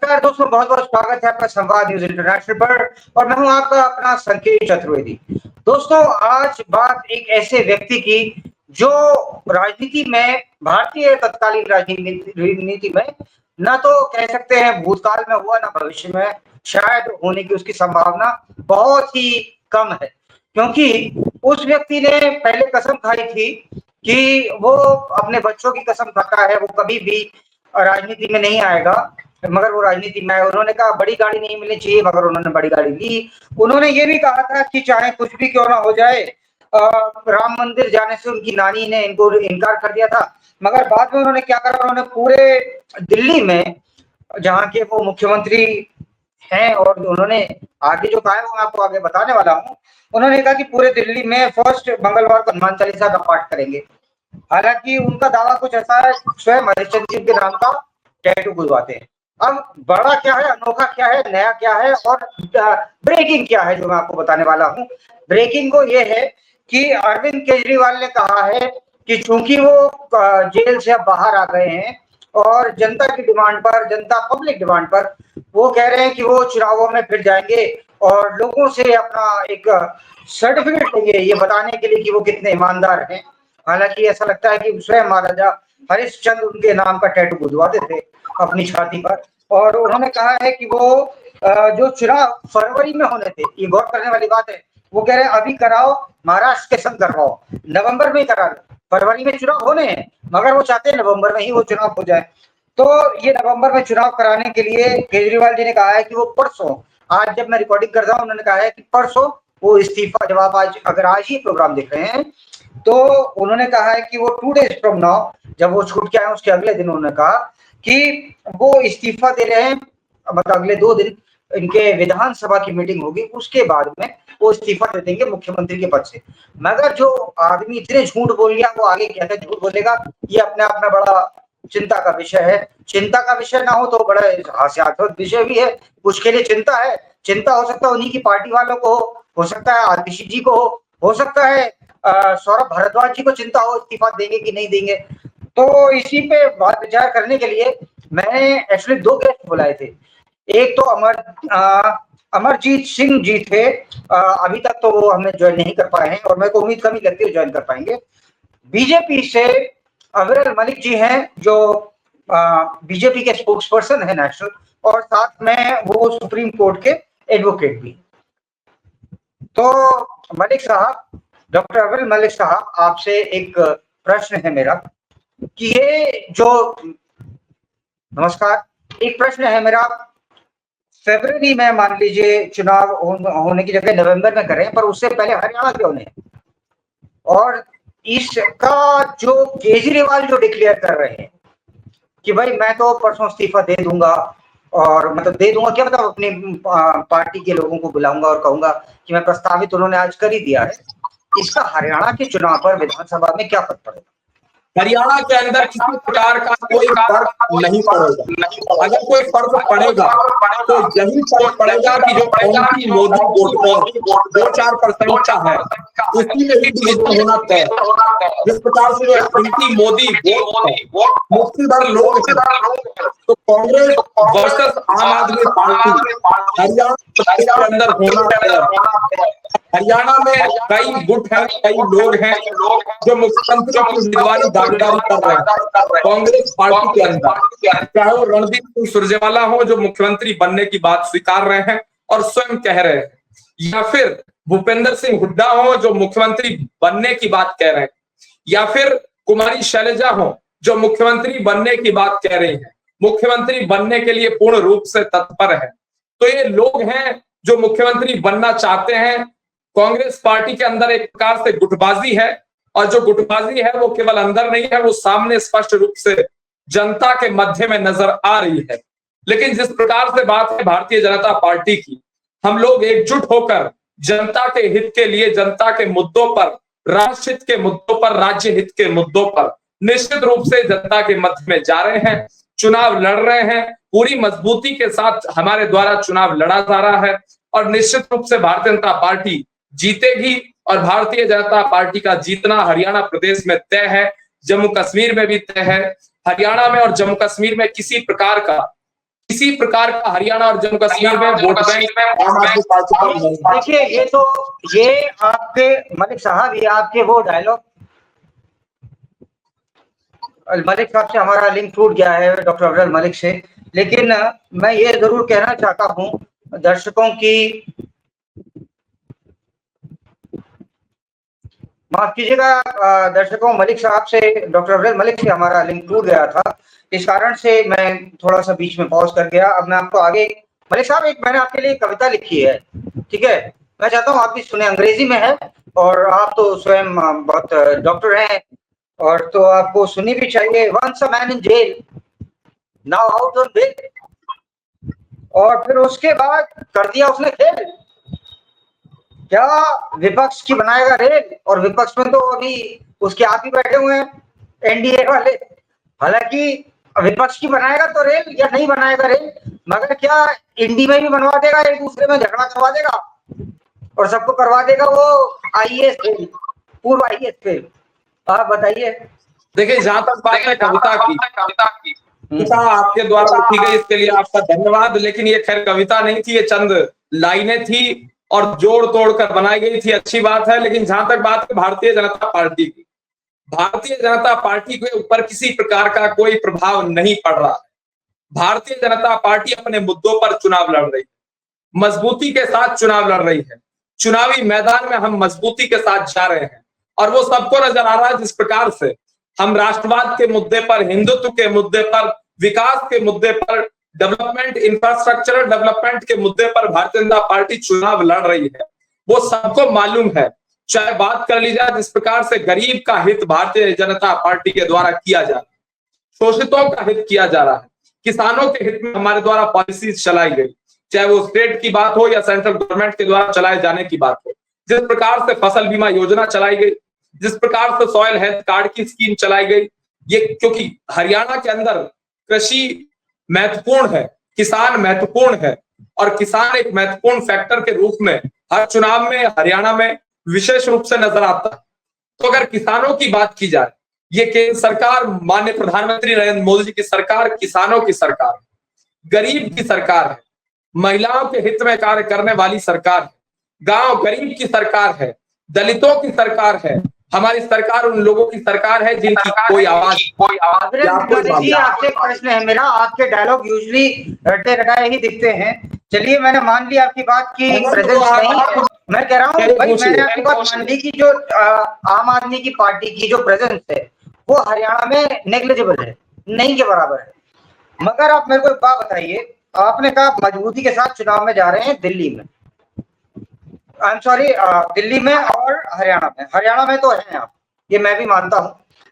नमस्कार दोस्तों, बहुत बहुत स्वागत है आपका संवाद न्यूज इंटरनेशनल पर। और मैं हूं आपका अपना संकेत चतुर्वेदी। दोस्तों, आज बात एक ऐसे व्यक्ति की जो राजनीति में, भारतीय तत्कालीन राजनीति में न तो कह सकते हैं भूतकाल में हुआ, ना भविष्य में शायद होने की उसकी संभावना बहुत ही कम है। क्योंकि उस व्यक्ति ने पहले कसम खाई थी कि वो अपने बच्चों की कसम खाता है, वो कभी भी राजनीति में नहीं आएगा, मगर वो राजनीति में आए। उन्होंने कहा बड़ी गाड़ी नहीं मिलनी चाहिए, मगर उन्होंने बड़ी गाड़ी ली। उन्होंने ये भी कहा था कि चाहे कुछ भी क्यों ना हो जाए, राम मंदिर जाने से उनकी नानी ने इनको इनकार कर दिया था। मगर बाद में उन्होंने क्या करा, उन्होंने पूरे दिल्ली में, जहाँ के वो मुख्यमंत्री हैं, और उन्होंने आगे जो कहा है वो मैं आपको आगे बताने वाला हूँ। उन्होंने कहा कि पूरे दिल्ली में फर्स्ट मंगलवार को हनुमान चालीसा का पाठ करेंगे। हालांकि उनका दावा कुछ ऐसा है, स्वयं हरिश्चंद्र जी के नाम का टैटू बुलवाते हैं। अब बड़ा क्या है, अनोखा क्या है, नया क्या है और ब्रेकिंग क्या है, जो मैं आपको बताने वाला हूँ। ब्रेकिंग को ये है कि अरविंद केजरीवाल ने कहा है कि चूंकि वो जेल से अब बाहर आ गए हैं और जनता की डिमांड पर, जनता पब्लिक डिमांड पर, वो कह रहे हैं कि वो चुनावों में फिर जाएंगे और लोगों से अपना एक सर्टिफिकेट लेंगे, ये बताने के लिए कि वो कितने ईमानदार हैं। हालांकि ऐसा लगता है कि स्वयं महाराजा हरिश्चंद्र उनके नाम का टैटू बुलवाते थे अपनी छाती पर। और उन्होंने कहा है कि वो जो चुनाव फरवरी में होने थे, ये गौर करने वाली बात है, वो कह रहे हैं अभी कराओ, महाराष्ट्र के संग करवाओ, नवंबर में ही करा लो। फरवरी में चुनाव होने हैं, मगर वो चाहते हैं नवंबर में ही वो चुनाव हो जाए। तो ये नवंबर में चुनाव कराने के लिए केजरीवाल जी ने कहा है कि वो परसों, आज जब मैं रिकॉर्डिंग कर रहा हूँ, उन्होंने कहा है कि परसों वो इस्तीफा, जब आप आज, अगर आज ही प्रोग्राम देख रहे हैं, तो उन्होंने कहा है कि वो 2 डेज फ्रॉम नाउ, जब वो छूट के आए उसके अगले दिन उन्होंने कहा कि वो इस्तीफा दे रहे हैं। मतलब अगले 2 दिन इनके विधानसभा की मीटिंग होगी, उसके बाद में वो इस्तीफा दे देंगे मुख्यमंत्री के पद से। मगर जो आदमी इतने झूठ बोल गया, वो आगे क्या झूठ बोलेगा, ये अपने आप में बड़ा चिंता का विषय है। चिंता का विषय ना हो तो बड़ा हास्यास्पद विषय भी है। उसके लिए चिंता है, चिंता हो सकता है उन्हीं की पार्टी वालों को हो सकता है आतिशी जी को हो सकता है सौरभ भारद्वाज जी को चिंता हो इस्तीफा देंगे कि नहीं देंगे। तो इसी पे बात विचार करने के लिए मैंने एक्चुअली 2 गेस्ट बुलाए थे। एक तो अमरजीत सिंह जी थे। अभी तक तो वो हमें ज्वाइन नहीं कर पाए हैं और मेरे को उम्मीद कम ही लगती है ज्वाइन कर पाएंगे। बीजेपी से अविरल मलिक जी हैं, जो बीजेपी के स्पोक्स पर्सन है नेशनल, और साथ में वो सुप्रीम कोर्ट के एडवोकेट भी। तो मलिक साहब, डॉक्टर अविरल मलिक साहब, आपसे एक प्रश्न है मेरा कि ये जो, नमस्कार, एक प्रश्न है मेरा। फरवरी में मान लीजिए चुनाव होने की जगह नवंबर में करें, पर उससे पहले हरियाणा क्यों नहीं? और इसका जो केजरीवाल जो डिक्लेयर कर रहे हैं कि भाई मैं तो परसों इस्तीफा दे दूंगा, और मतलब दे दूंगा क्या, मतलब अपनी पार्टी के लोगों को बुलाऊंगा और कहूंगा कि मैं प्रस्तावित, उन्होंने आज कर ही दिया है। इसका हरियाणा के चुनाव पर, विधानसभा में क्या फर्क पड़ेगा? हरियाणा के अंदर किसी प्रकार का कोई फर्क नहीं पड़ेगा। अगर कोई फर्क पड़ेगा तो यही फर्क पड़ेगा कि जो एंटी मोदी वोट 2-4% का है, उसी में ही डिवीजन होना तय। जिस प्रकार से जो एंटी मोदी वोट मुट्ठी भर लोग हैं, तो कांग्रेस वर्सेस आम आदमी पार्टी हरियाणा प्रदेश के अंदर होना तय। हरियाणा में कई गुट हैं, कई लोग हैं जो मुख्यमंत्री की उम्मीदवारी दावेदारी कर रहे हैं कांग्रेस पार्टी के अंदर। चाहे वो रणदीप सिंह सुरजेवाला हो, जो मुख्यमंत्री बनने की बात स्वीकार रहे हैं और स्वयं कह रहे हैं, या फिर भूपेंद्र सिंह हुड्डा हो, जो मुख्यमंत्री बनने की बात कह रहे हैं, या फिर कुमारी शैलजा हो, जो मुख्यमंत्री बनने की बात कह रही है, मुख्यमंत्री बनने के लिए पूर्ण रूप से तत्पर है। तो ये लोग हैं जो मुख्यमंत्री बनना चाहते हैं। कांग्रेस पार्टी के अंदर एक प्रकार से गुटबाजी है, और जो गुटबाजी है वो केवल अंदर नहीं है, वो सामने स्पष्ट रूप से जनता के मध्य में नजर आ रही है। लेकिन जिस प्रकार से बात है भारतीय जनता पार्टी की, हम लोग एकजुट होकर जनता के हित के लिए, जनता के मुद्दों पर, राष्ट्र हित के मुद्दों पर, राज्य हित के मुद्दों पर निश्चित रूप से जनता के मध्य में जा रहे हैं, चुनाव लड़ रहे हैं। पूरी मजबूती के साथ हमारे द्वारा चुनाव लड़ा जा रहा है और निश्चित रूप से भारतीय जनता पार्टी जीतेगी। और भारतीय जनता पार्टी का जीतना हरियाणा प्रदेश में तय है, जम्मू कश्मीर में भी तय है। हरियाणा में और जम्मू कश्मीर में किसी प्रकार का किसी प्रकार का हरियाणा और जम्मू कश्मीर में वोट बैंक आम आदमी पार्टी पर नहीं है। देखिए, ये आपके मलिक साहब, ये आपके वो डायलॉग, मलिक साहब से हमारा लिंक टूट गया है, डॉक्टर अफजल मलिक से। लेकिन मैं ये जरूर कहना चाहता हूं दर्शकों की, माफ कीजिएगा दर्शकों, मलिक साहब से, डॉक्टर अफजल मलिक से हमारा लिंक टूट गया था, इस कारण से मैं थोड़ा सा बीच में पॉज कर गया। अब मैं आपको आगे, मलिक साहब, एक मैंने आपके लिए कविता लिखी है, ठीक है, मैं चाहता हूँ आप भी सुने, अंग्रेजी में है और आप तो स्वयं बहुत डॉक्टर हैं और तो आपको सुननी भी चाहिए। Once a man in jail, now out on bail, और फिर उसके बाद कर दिया उसने खेल, क्या विपक्ष की बनाएगा रेल, और विपक्ष में तो अभी उसके आप ही बैठे हुए हैं एनडीए वाले। हालांकि विपक्ष की बनाएगा तो रेल या नहीं बनाएगा रेल, मगर क्या इंडी में भी बनवा देगा, एक दूसरे में झगड़ा करवा देगा और सबको करवा देगा वो आईएएस फेल, पूर्व आईएएस फेल। आप बताइए। देखिए, जहां तक बात है कविता की, कविता आपके द्वारा लिखी गई, इसके लिए आपका धन्यवाद। लेकिन ये खैर कविता नहीं थी, ये चंद लाइनें थी और जोड़ तोड़ कर बनाई गई थी, अच्छी बात है। लेकिन जहां तक बात है भारतीय जनता पार्टी की, भारतीय जनता पार्टी के ऊपर किसी प्रकार का कोई प्रभाव नहीं पड़ रहा है। भारतीय जनता पार्टी अपने मुद्दों पर चुनाव लड़ रही है, मजबूती के साथ चुनाव लड़ रही है। चुनावी मैदान में हम मजबूती के साथ जा रहे हैं और वो सबको नजर आ रहा है। जिस प्रकार से हम राष्ट्रवाद के मुद्दे पर, हिंदुत्व के मुद्दे पर, विकास के मुद्दे पर, डेवलपमेंट, इंफ्रास्ट्रक्चरल डेवलपमेंट के मुद्दे पर भारतीय जनता पार्टी चुनाव लड़ रही है, वो सबको मालूम है। चाहे बात कर ली जाए जिस प्रकार से गरीब का हित भारतीय जनता पार्टी के द्वारा किया जा रहा है, शोषितों का हित किया जा रहा है, किसानों के हित में हमारे द्वारा पॉलिसीज चलाई गई, चाहे वो स्टेट की बात हो या सेंट्रल गवर्नमेंट के द्वारा चलाए जाने की बात हो। जिस प्रकार से फसल बीमा योजना चलाई गई, जिस प्रकार से सॉइल हेल्थ कार्ड की स्कीम चलाई गई, ये क्योंकि हरियाणा के अंदर कृषि महत्वपूर्ण है, किसान महत्वपूर्ण है और किसान एक महत्वपूर्ण फैक्टर के रूप में हर चुनाव में हरियाणा में विशेष रूप से नजर आता है। तो अगर किसानों की बात की जाए, ये केंद्र सरकार, माननीय प्रधानमंत्री नरेंद्र मोदी जी की सरकार किसानों की सरकार है, गरीब की सरकार है, महिलाओं के हित में कार्य करने वाली सरकार है, गांव गरीब की सरकार है, दलितों की सरकार है। हमारी सरकार उन लोगों की सरकार है जिनकी कोई आवाज जी, आपसे एक प्रश्न है मेरा, आपके डायलॉग यूजली रटे रटाए ही दिखते हैं। चलिए, मैंने मान ली आपकी बात की प्रेजेंस नहीं है, मैं कह रहा हूँ भाई, मैंने आपकी बात मान ली कि जो आम आदमी की पार्टी की जो प्रेजेंस है वो हरियाणा में नेग्लिजिबल है, नहीं के बराबर है। मगर आप मेरे को एक बात बताइए, आपने कहा मजबूती के साथ चुनाव में जा रहे हैं दिल्ली में, आई एम सॉरी, दिल्ली में और हरियाणा में तो हैं आप, ये मैं भी मानता हूँ।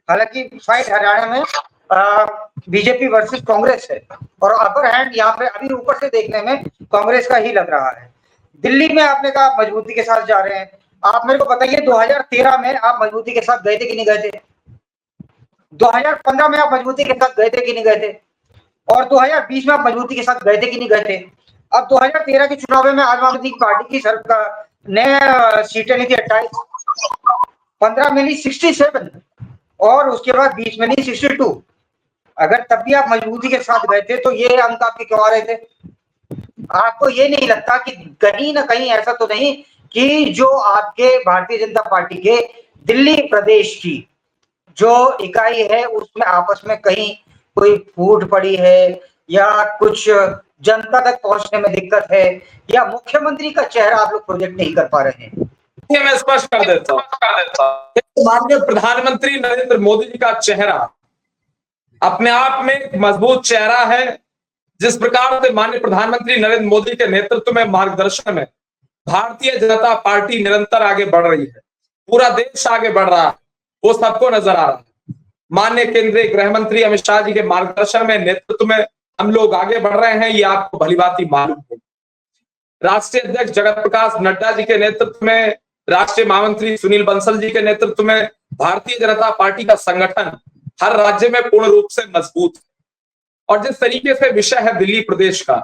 हालांकि फाइट हरियाणा में बीजेपी वर्सेस कांग्रेस है और अपर हैंड यहाँ पे अभी ऊपर से देखने में कांग्रेस का ही लग रहा है। दिल्ली में आपने कहा आप मजबूती के साथ जा रहे हैं, आप मेरे को बताइए 2013 में आप मजबूती के साथ गए थे कि नहीं गए थे? 2015 में आप मजबूती के साथ गए थे कि नहीं गए थे? और 2020 में आप मजबूती के साथ गए थे कि नहीं गए थे? अब 2013 के चुनाव में आम आदमी पार्टी की सरकार ने सीटें ली थी 28, 15 मिली 67 और उसके बाद 20 मिली 62। अगर तब भी आप मजबूती के साथ गए थे तो ये अंक आपके क्यों आ रहे थे? आपको ये नहीं लगता कि कहीं ना कहीं ऐसा तो नहीं कि जो आपके भारतीय जनता पार्टी के दिल्ली प्रदेश की जो इकाई है उसमें आपस में कहीं कोई फूट पड़ी है या कुछ जनता तक पहुंचने में दिक्कत है या मुख्यमंत्री का चेहरा आप लोग प्रोजेक्ट नहीं कर पा रहे हैं? ये मैं स्पष्ट कर देता हूं, माननीय प्रधानमंत्री नरेंद्र मोदी जी का चेहरा अपने आप में एक मजबूत चेहरा है। जिस प्रकार से माननीय प्रधानमंत्री नरेंद्र मोदी के नेतृत्व में, मार्गदर्शन में भारतीय जनता पार्टी निरंतर आगे बढ़ रही है, पूरा देश आगे बढ़ रहा है, वो सबको नजर आ रहा है। माननीय केंद्रीय गृह मंत्री अमित शाह जी के मार्गदर्शन में, नेतृत्व में हम लोग आगे बढ़ रहे हैं, ये आपको भलीभांति मालूम है। राष्ट्रीय अध्यक्ष जगत प्रकाश नड्डा जी के नेतृत्व में, राष्ट्रीय महामंत्री सुनील बंसल जी के नेतृत्व में भारतीय जनता पार्टी का संगठन हर राज्य में पूर्ण रूप से मजबूत है। और जिस तरीके से विषय है दिल्ली प्रदेश का,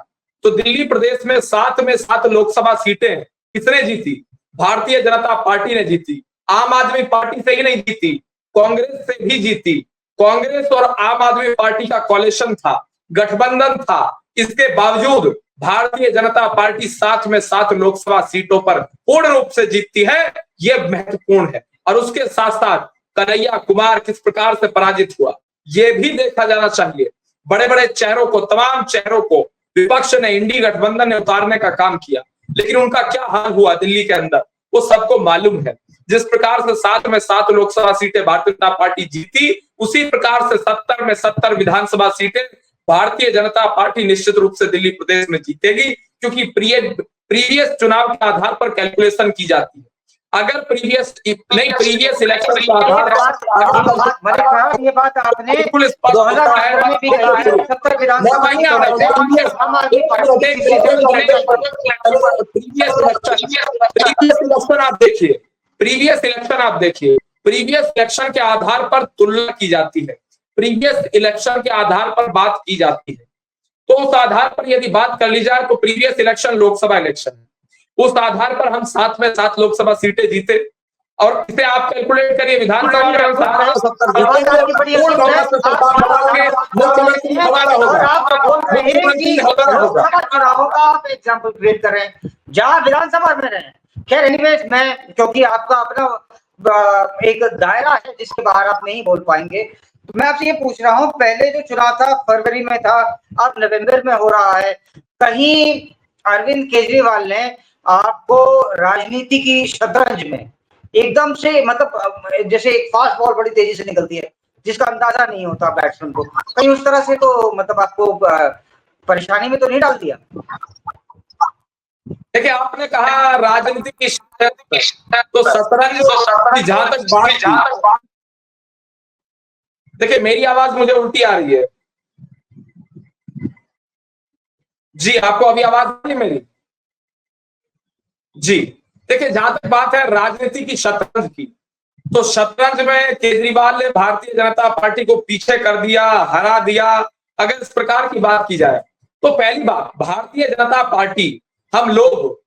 तो दिल्ली प्रदेश में 7 लोकसभा सीटें किसने जीती? भारतीय जनता पार्टी ने जीती। आम आदमी पार्टी से ही नहीं जीती, कांग्रेस से भी जीती। कांग्रेस और आम आदमी पार्टी का कोalition था, गठबंधन था, इसके बावजूद भारतीय जनता पार्टी 7 में 7 लोकसभा सीटों पर पूर्ण रूप से जीतती है, यह महत्वपूर्ण है। और उसके साथ साथ कन्हैया कुमार किस प्रकार से पराजित हुआ, यह भी देखा जाना चाहिए। बड़े बड़े चेहरों को, तमाम चेहरों को विपक्ष ने, इंडी गठबंधन ने उतारने का काम किया, लेकिन उनका क्या हाल हुआ दिल्ली के अंदर वो सबको मालूम है। जिस प्रकार से 7 में 7 लोकसभा सीटें भारतीय जनता पार्टी जीती, उसी प्रकार से 70 में 70 विधानसभा सीटें भारतीय जनता पार्टी निश्चित रूप से दिल्ली प्रदेश में जीतेगी, क्योंकि प्रीवियस चुनाव के आधार पर कैलकुलेशन की जाती है। अगर प्रीवियस इलेक्शन के आधार पर ये बात आपने 2018 में भी कही है, 70 विधानसभा प्रीवियस इलेक्शन के आधार पर तुलना की जाती है, प्रीवियस इलेक्शन के आधार पर बात की जाती है। तो उस आधार पर यदि बात कर ली जाए तो प्रीवियस इलेक्शन लोकसभा इलेक्शन है, उस आधार पर हम 7 में 7 लोकसभा सीटें जीते। और इसे आप कैलकुलेट करिए, विधानसभा में हम 70 आप एग्जाम्पल क्रिएट कर रहे हैं जहां विधानसभा में रहे। खैर एनीवेज, मैं क्योंकि आपका अपना एक दायरा है जिसके बाहर आप नहीं बोल पाएंगे, तो मैं आपसे ये पूछ रहा हूँ, पहले जो चुनाव था फरवरी में था, अब नवंबर में हो रहा है, कहीं अरविंद केजरीवाल ने आपको राजनीति की शतरंज में एकदम से, मतलब जैसे एक फास्ट बॉल बड़ी तेजी से निकलती है जिसका अंदाजा नहीं होता बैट्समैन को, कहीं उस तरह से तो मतलब आपको परेशानी में तो नहीं डाल दिया? देखिए, आपने कहा राजनीति की तो शतरंज, जहां तक बात, देखिए मेरी आवाज मुझे उल्टी आ रही है जी, आपको अभी आवाज आ रही है मेरी? जी, देखिए जहां तक बात है राजनीति की शतरंज की, तो शतरंज में केजरीवाल ने भारतीय जनता पार्टी को पीछे कर दिया, हरा दिया। अगर इस प्रकार की बात की जाए तो पहली बात, भारतीय जनता पार्टी, हम लोग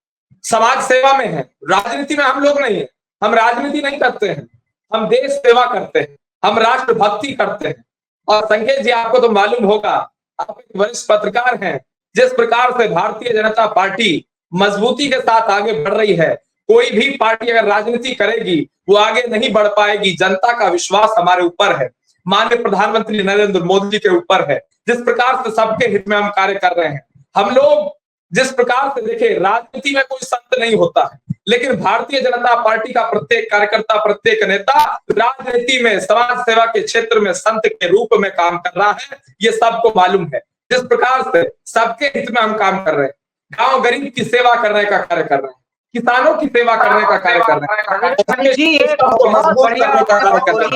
समाज सेवा में हैं, राजनीति में हम लोग नहीं है। हम राजनीति नहीं करते हैं, हम देश सेवा करते हैं, हम राष्ट्रभक्ति करते हैं। और संकेत जी, आपको तो मालूम होगा, आप एक वरिष्ठ पत्रकार हैं, जिस प्रकार से भारतीय जनता पार्टी मजबूती के साथ आगे बढ़ रही है, कोई भी पार्टी अगर राजनीति करेगी वो आगे नहीं बढ़ पाएगी। जनता का विश्वास हमारे ऊपर है, माननीय प्रधानमंत्री नरेंद्र मोदी जी के ऊपर है, जिस प्रकार से सबके हित में हम कार्य कर रहे हैं। हम लोग जिस प्रकार से, देखिए राजनीति में कोई संत नहीं होता है, लेकिन भारतीय जनता पार्टी का प्रत्येक कार्यकर्ता, प्रत्येक नेता राजनीति में, समाज सेवा के क्षेत्र में संत के रूप में काम कर रहा है, ये सबको मालूम है। जिस प्रकार से सबके हित में हम काम कर रहे हैं, गांव गरीब की सेवा करने का कार्य कर रहे हैं, किसानों की सेवा करने का कार्य कर रहे हैं, मजबूत करने का कार्य कर रहे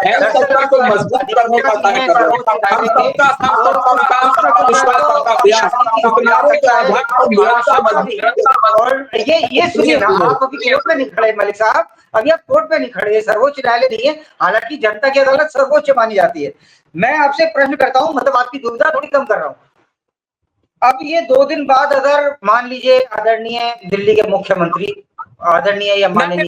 हैं, सरकार को मजबूत करने का कार्य कर रहे हैं, हम सबका साथ सबका विश्वास, सबका प्रयास, और ये सुनिए ना, आप अभी कोर्ट में नहीं खड़े मलिक साहब, अभी आप कोर्ट में नहीं खड़े, सर्वोच्च न्यायालय नहीं है, हालांकि जनता की अदालत सर्वोच्च मानी जाती है। मैं आपसे प्रश्न करता हूँ, मतलब आपकी दुविधा थोड़ी कम कर रहा हूँ। अब ये 2 दिन बाद अगर मान लीजिए आदरणीय दिल्ली के मुख्यमंत्री, आदरणीय या माननीय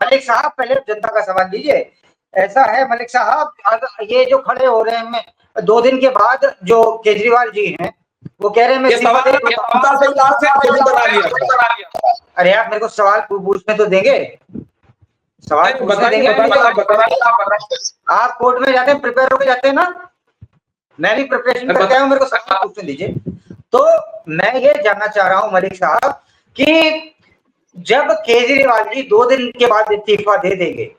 मलिक साहब, पहले जनता का सवाल लीजिए। ऐसा है मलिक साहब, ये जो खड़े हो रहे हैं, 2 दिन के बाद जो केजरीवाल जी हैं वो कह रहे हैं मैं, अरे आप मेरे को सवाल पूछने तो देंगे, सवाल पूछने देंगे। आप कोर्ट में जाते हैं, प्रिपेयर होकर जाते हैं ना, मैं भी प्रिपरेशन करके आया हूं, मेरे को सवाल पूछने दीजिए। तो मैं ये जानना चाह रहा हूं मलिक साहब कि जब केजरीवाल जी 2 दिन के बाद इस्तीफा दे देंगे,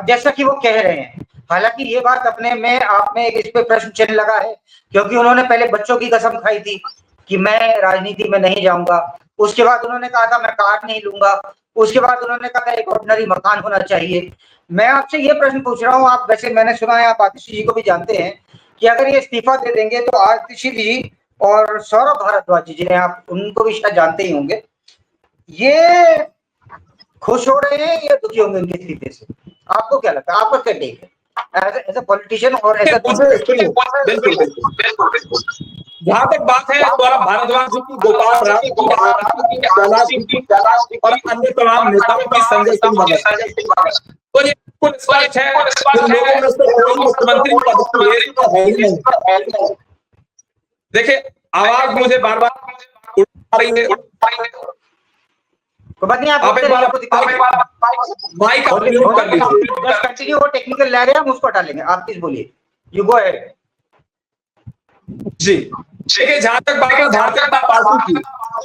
जैसा कि वो कह रहे हैं, हालांकि ये बात अपने में आप में इस पे प्रश्न चिन्ह लगा है, क्योंकि उन्होंने पहले बच्चों की कसम खाई थी कि मैं राजनीति में नहीं जाऊंगा, उसके बाद उन्होंने कहा था मैं कार नहीं लूंगा, उसके बाद उन्होंने कहा था एक ऑर्डिनरी मकान होना चाहिए। मैं आपसे ये प्रश्न पूछ रहा हूँ, आप वैसे मैंने सुना है आप आतिशी जी को भी जानते हैं कि अगर ये इस्तीफा दे देंगे तो आतिशी जी और सौरभ भारद्वाज जी, जिन्हें आप उनको भी शायद जानते ही होंगे, ये खुश हो रहे हैं या दुखी होंगे उनके इस्तीफे से? आपको क्या लगता है, आपका क्या टेक है एज ए पॉलिटिशियन और एज जहां तक बात है भारद्वाज जी की, गोपाल राय की, कैलाश की और अन्य तमाम नेताओं की, संजय सिंह मगर, तो ये बिल्कुल स्पष्ट है इन लोगों में से कोई मुख्यमंत्री पद की रेस में है ही नहीं। देखिए आवाज मुझे बार बार उठ रही है, तो बात नहीं, आप आप एक बार माइक आप म्यूट कर लीजिए। बस कंटिन्यू, वो टेक्निकल ले रहे हैं, हम उसको हटा लेंगे, आप प्लीज बोलिए, यू गो अहेड। जी देखिए, जहां तक बात है भारतीय जनता पार्टी की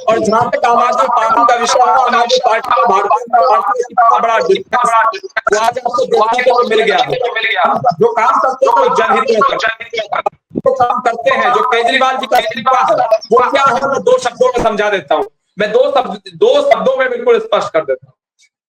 और जहां तक आम आदमी पार्टी का विषय है, आम आदमी पार्टी को भारतीय जनता पार्टी का कितना बड़ा डिफरेंस वो आज आपको देखने को मिल गया है। जो काम करते हैं वो जनहित में करते हैं, जो काम करते हैं, जो केजरीवाल जी का इस्तीफा है वो क्या है, मैं दो शब्दों में समझा देता हूँ, मैं दो शब्दों में बिल्कुल स्पष्ट कर देता हूँ।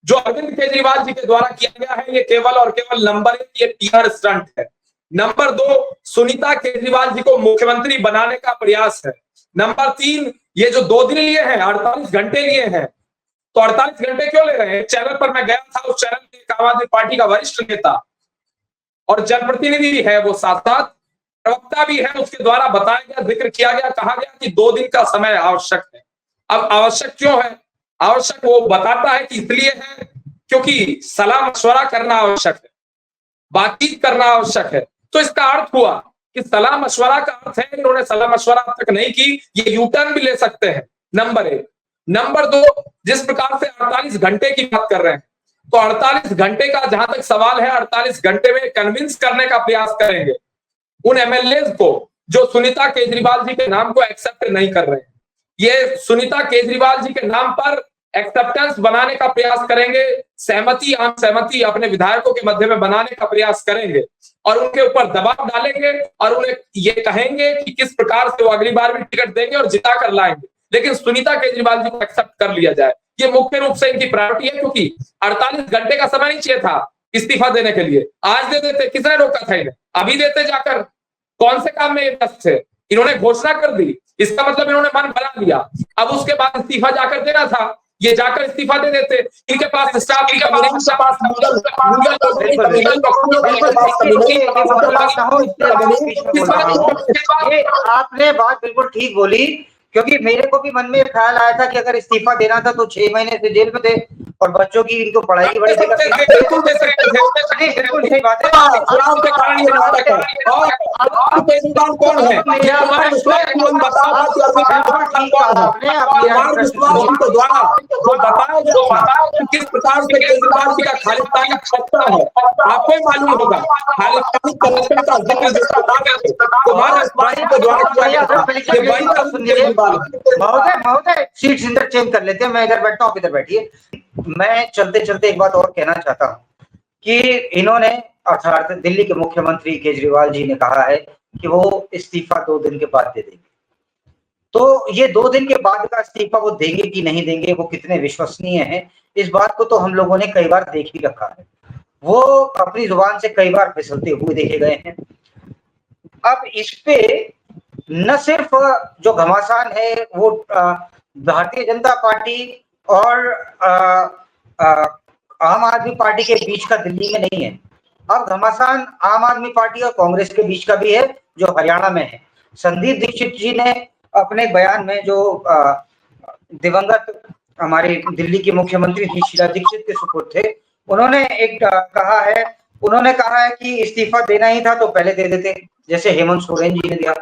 जो अरविंद केजरीवाल जी के द्वारा किया गया है ये केवल और केवल नंबर 1 ये टीआर स्टंट है। नंबर 2 सुनीता केजरीवाल जी को मुख्यमंत्री बनाने का प्रयास है। नंबर 3 ये जो 2 दिन लिए हैं, 48 घंटे लिए हैं, तो 48 घंटे क्यों ले रहे हैं? चैनल पर मैं गया था, उस चैनल के आम आदमी पार्टी का वरिष्ठ नेता और जनप्रतिनिधि भी है, वो साथ साथ प्रवक्ता भी है, उसके द्वारा बताया गया, जिक्र किया गया, कहा गया कि 2 दिन का समय आवश्यक है। अब आवश्यक क्यों है? आवश्यक वो बताता है कि इसलिए है क्योंकि सलाह मशवरा करना आवश्यक है, बातचीत करना आवश्यक है। तो इसका अर्थ हुआ कि सलाह मशवरा का अर्थ है इन्होंने सलाह मशवरा अब तक नहीं की, ये यू टर्न भी ले सकते हैं, नंबर 1। नंबर 2 जिस प्रकार से 48 घंटे की बात कर रहे हैं, तो 48 घंटे का जहां तक सवाल है, 48 घंटे में कन्विंस करने का प्रयास करेंगे उन एमएलए को जो सुनीता केजरीवाल जी के नाम को एक्सेप्ट नहीं कर रहे हैं। ये सुनीता केजरीवाल जी के नाम पर एक्सेप्टेंस बनाने का प्रयास करेंगे, सहमति, आम सहमति अपने विधायकों के मध्य में बनाने का प्रयास करेंगे और उनके ऊपर दबाव डालेंगे और उन्हें ये कहेंगे कि किस प्रकार से वो अगली बार भी टिकट देंगे और जिता कर लाएंगे, लेकिन सुनीता केजरीवाल जी को एक्सेप्ट कर लिया जाए। ये मुख्य रूप से इनकी प्रायोरिटी है, क्योंकि 48 घंटे का समय नहीं चाहिए था इस्तीफा देने के लिए, आज दे देते, किसने रोका था इन्हें? अभी देते जाकर, कौन से काम में ये व्यस्त थे? इन्होंने घोषणा कर दी, इसका मतलब इन्होंने मन बना लिया, अब उसके बाद इस्तीफा जाकर देना था, ये जाकर इस्तीफा दे देते। इनके पास स्टाफ की कमी नहीं, इनके पास आपने बात बिल्कुल ठीक बोली, क्योंकि मेरे को भी मन में ख्याल आया था कि अगर इस्तीफा देना था तो 6 महीने से जेल में थे और बच्चों की इनको पढ़ाई की बड़ी दिक्कत थी। बिल्कुल सही बात है। कौन है द्वारा जो बताया किस प्रकार से केजरीवाल जी का खालिस्तानी सत्ता है, आपको मालूम होगा खालिस्तानी करप्शन का जिक्र कुमार के द्वारा महोदय सीट इंटरचेंज कर लेते हैं, मैं इधर बैठता हूँ, इधर बैठिए। मैं चलते चलते एक बात और कहना चाहता हूँ कि इन्होंने अर्थात दिल्ली के मुख्यमंत्री केजरीवाल जी ने कहा है कि वो इस्तीफा 2 दिन के बाद दे देंगे। तो ये 2 दिन के बाद का इस्तीफा वो देंगे कि नहीं देंगे, वो कितने विश्वसनीय है, इस बात को तो हम लोगों ने कई बार देख ही रखा है, वो अपनी जुबान से कई बार फिसलते हुए देखे गए हैं। अब इस पे न सिर्फ जो घमासान है वो भारतीय जनता पार्टी और आम आदमी पार्टी के बीच का दिल्ली में नहीं है, अब घमासान आम आदमी पार्टी और कांग्रेस के बीच का भी है जो हरियाणा में है। संदीप दीक्षित जी ने अपने बयान में, जो दिवंगत हमारे दिल्ली के मुख्यमंत्री थी शीला दीक्षित के सुपुत्र थे, उन्होंने एक कहा है, उन्होंने कहा है कि इस्तीफा देना ही था तो पहले दे देते, जैसे हेमंत सोरेन जी ने दिया।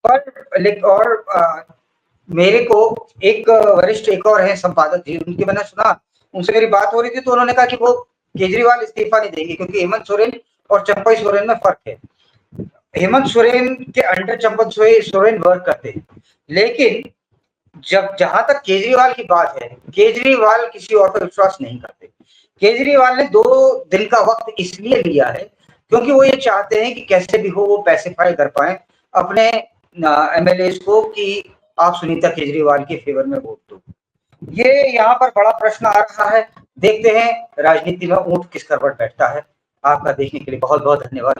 पर और मेरे को एक वरिष्ठ एक और है संपादक जी, उनकी मैंने सुना, उनसे मेरी बात हो रही थी तो उन्होंने कहा कि वो केजरीवाल इस्तीफा नहीं देंगे क्योंकि हेमंत सोरेन और चंपई सोरेन में फर्क है। हेमंत सोरेन के अंडर चंपई सोरेन वर्क करते हैं, लेकिन जब जहां तक केजरीवाल की बात है, केजरीवाल किसी और पर विश्वास नहीं करते। केजरीवाल ने 2 दिन का वक्त इसलिए लिया है क्योंकि वो ये चाहते हैं कि कैसे भी हो वो पैसिफाई कर पाए अपने एमएलए को कि आप सुनीता केजरीवाल के फेवर में वोट दो। ये यहाँ पर बड़ा प्रश्न आ रहा है, देखते हैं राजनीति में ऊंट किस करवट बैठता है। आपका देखने के लिए बहुत बहुत धन्यवाद।